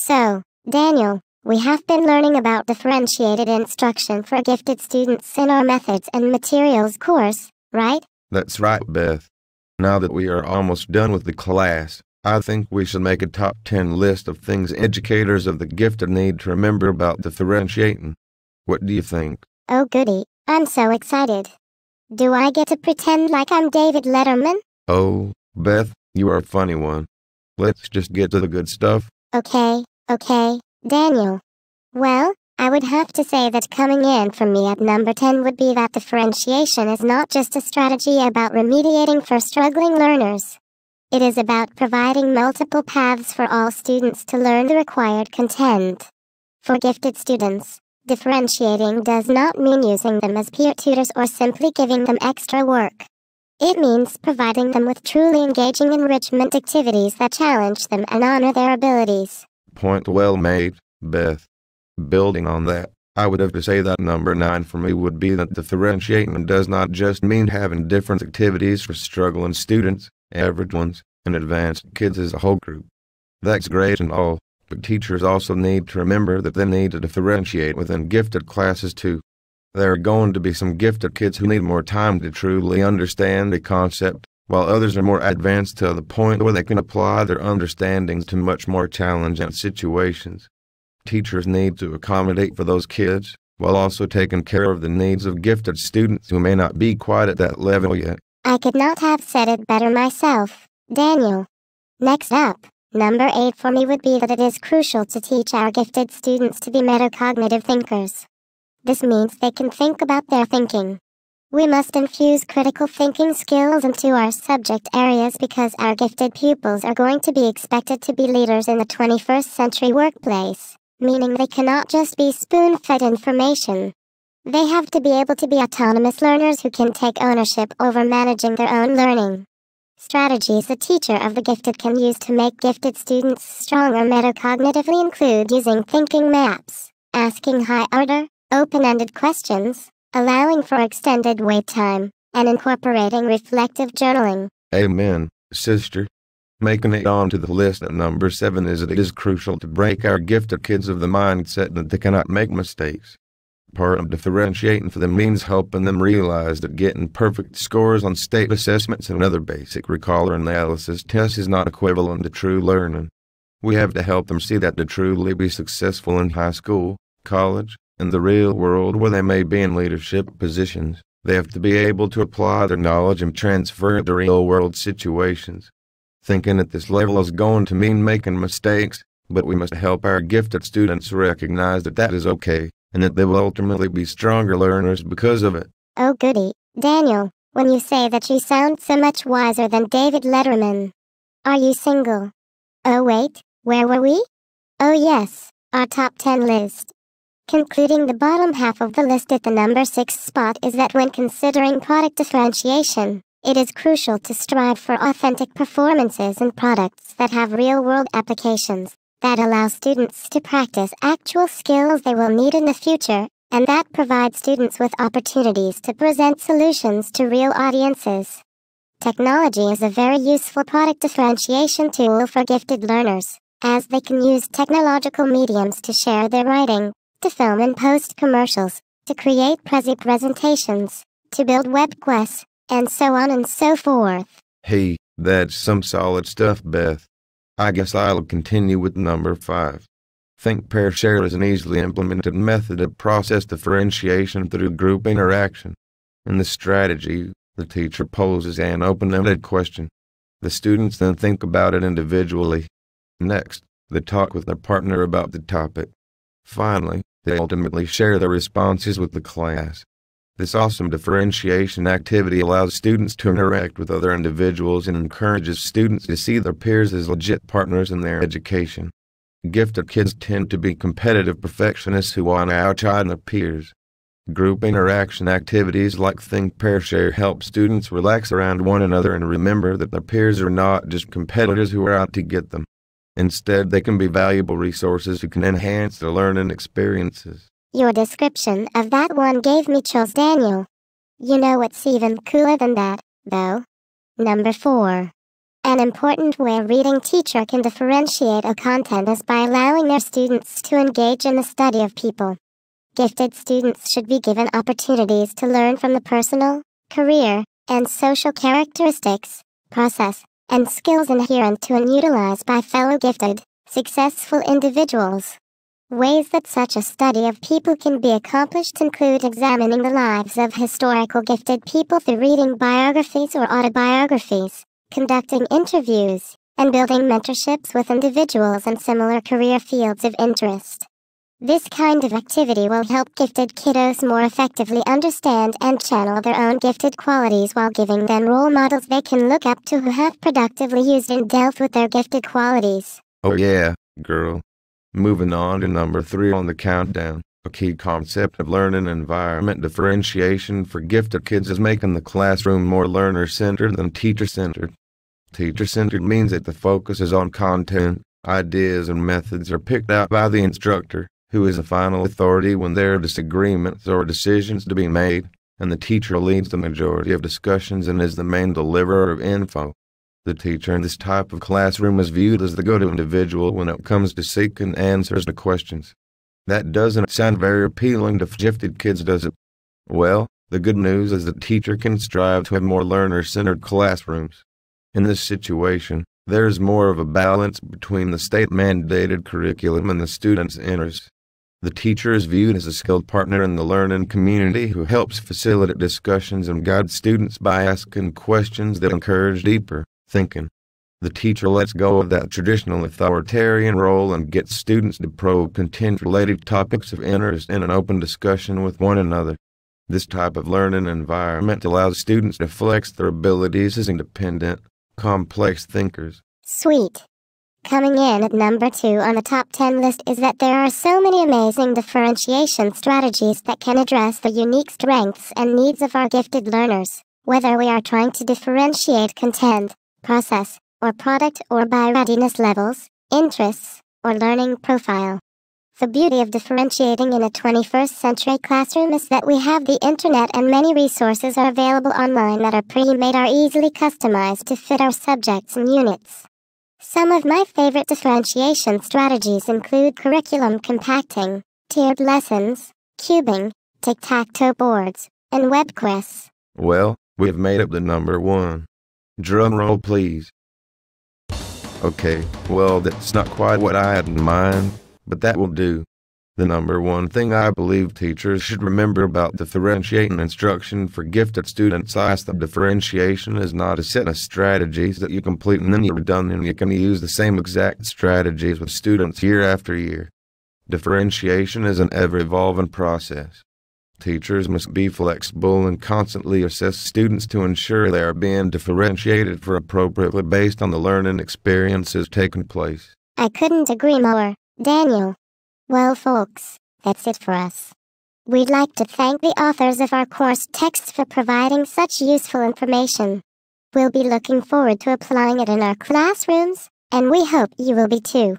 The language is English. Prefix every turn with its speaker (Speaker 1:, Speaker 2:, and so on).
Speaker 1: So, Daniel, we have been learning about differentiated instruction for gifted students in our methods and materials course, right?
Speaker 2: That's right, Beth. Now that we are almost done with the class, I think we should make a top 10 list of things educators of the gifted need to remember about differentiating. What do you think?
Speaker 1: Oh goody, I'm so excited. Do I get to pretend like I'm David Letterman?
Speaker 2: Oh, Beth, you are a funny one. Let's just get to the good stuff.
Speaker 1: Okay, Daniel. Well, I would have to say that coming in for me at number 10 would be that differentiation is not just a strategy about remediating for struggling learners. It is about providing multiple paths for all students to learn the required content. For gifted students, differentiating does not mean using them as peer tutors or simply giving them extra work. It means providing them with truly engaging enrichment activities that challenge them and honor their abilities.
Speaker 2: Point well made, Beth. Building on that, I would have to say that number 9 for me would be that differentiating does not just mean having different activities for struggling students, average ones, and advanced kids as a whole group. That's great and all, but teachers also need to remember that they need to differentiate within gifted classes too. There are going to be some gifted kids who need more time to truly understand the concept, while others are more advanced to the point where they can apply their understandings to much more challenging situations. Teachers need to accommodate for those kids, while also taking care of the needs of gifted students who may not be quite at that level yet.
Speaker 1: I could not have said it better myself, Daniel. Next up, number 8 for me would be that it is crucial to teach our gifted students to be metacognitive thinkers. This means they can think about their thinking. We must infuse critical thinking skills into our subject areas because our gifted pupils are going to be expected to be leaders in the 21st century workplace, meaning they cannot just be spoon-fed information. They have to be able to be autonomous learners who can take ownership over managing their own learning. Strategies a teacher of the gifted can use to make gifted students stronger metacognitively include using thinking maps, asking high-order, open-ended questions, allowing for extended wait time, and incorporating reflective journaling.
Speaker 2: Amen, sister. Making it onto the list at number 7 is that it is crucial to break our gifted kids of the mindset that they cannot make mistakes. Part of differentiating for them means helping them realize that getting perfect scores on state assessments and other basic recall or analysis tests is not equivalent to true learning. We have to help them see that to truly be successful in high school, college, and the real world where they may be in leadership positions, they have to be able to apply their knowledge and transfer it to real-world situations. Thinking at this level is going to mean making mistakes, but we must help our gifted students recognize that that is okay, and that they will ultimately be stronger learners because of it.
Speaker 1: Oh goody, Daniel, when you say that you sound so much wiser than David Letterman. Are you single? Oh wait, where were we? Oh yes, our top 10 list. Concluding the bottom half of the list at the number 6 spot is that when considering product differentiation, it is crucial to strive for authentic performances and products that have real-world applications, that allow students to practice actual skills they will need in the future, and that provide students with opportunities to present solutions to real audiences. Technology is a very useful product differentiation tool for gifted learners, as they can use technological mediums to share their writing, to film and post commercials, to create presentations, to build web quests, and so on and so forth.
Speaker 2: Hey, that's some solid stuff, Beth. I guess I'll continue with number 5. Think, Pair, Share is an easily implemented method of process differentiation through group interaction. In this strategy, the teacher poses an open-ended question. The students then think about it individually. Next, they talk with their partner about the topic. Finally, they ultimately share their responses with the class. This awesome differentiation activity allows students to interact with other individuals and encourages students to see their peers as legit partners in their education. Gifted kids tend to be competitive perfectionists who want to outshine their peers. Group interaction activities like Think, Pair, Share help students relax around one another and remember that their peers are not just competitors who are out to get them. Instead, they can be valuable resources who can enhance their learning experiences.
Speaker 1: Your description of that one gave me chills, Daniel. You know what's even cooler than that, though? Number 4. An important way a reading teacher can differentiate a content is by allowing their students to engage in the study of people. Gifted students should be given opportunities to learn from the personal, career, and social characteristics, process, and skills inherent to and utilized by fellow gifted, successful individuals. Ways that such a study of people can be accomplished include examining the lives of historical gifted people through reading biographies or autobiographies, conducting interviews, and building mentorships with individuals in similar career fields of interest. This kind of activity will help gifted kiddos more effectively understand and channel their own gifted qualities while giving them role models they can look up to who have productively used and dealt with their gifted qualities.
Speaker 2: Oh yeah, girl. Moving on to number 3 on the countdown, a key concept of learning environment differentiation for gifted kids is making the classroom more learner-centered than teacher-centered. Teacher-centered means that the focus is on content, ideas and methods are picked out by the instructor, who is the final authority when there are disagreements or decisions to be made, and the teacher leads the majority of discussions and is the main deliverer of info. The teacher in this type of classroom is viewed as the go-to individual when it comes to seeking answers to questions. That doesn't sound very appealing to gifted kids, does it? Well, the good news is that teacher can strive to have more learner-centered classrooms. In this situation, there is more of a balance between the state-mandated curriculum and the student's interests. The teacher is viewed as a skilled partner in the learning community who helps facilitate discussions and guide students by asking questions that encourage deeper thinking. The teacher lets go of that traditional authoritarian role and gets students to probe content-related topics of interest in an open discussion with one another. This type of learning environment allows students to flex their abilities as independent, complex thinkers.
Speaker 1: Sweet. Coming in at number 2 on the top 10 list is that there are so many amazing differentiation strategies that can address the unique strengths and needs of our gifted learners, whether we are trying to differentiate content, process, or product or by readiness levels, interests, or learning profile. The beauty of differentiating in a 21st century classroom is that we have the internet and many resources are available online that are pre-made or easily customized to fit our subjects and units. Some of my favorite differentiation strategies include curriculum compacting, tiered lessons, cubing, tic-tac-toe boards, and web quests.
Speaker 2: Well, we've made up the number 1. Drum roll, please. Okay, well, that's not quite what I had in mind, but that will do. The number 1 thing I believe teachers should remember about differentiating instruction for gifted students is that differentiation is not a set of strategies that you complete and then you're done and you can use the same exact strategies with students year after year. Differentiation is an ever-evolving process. Teachers must be flexible and constantly assess students to ensure they are being differentiated for appropriately based on the learning experiences taking place.
Speaker 1: I couldn't agree more, Daniel. Well, folks, that's it for us. We'd like to thank the authors of our course texts for providing such useful information. We'll be looking forward to applying it in our classrooms, and we hope you will be too.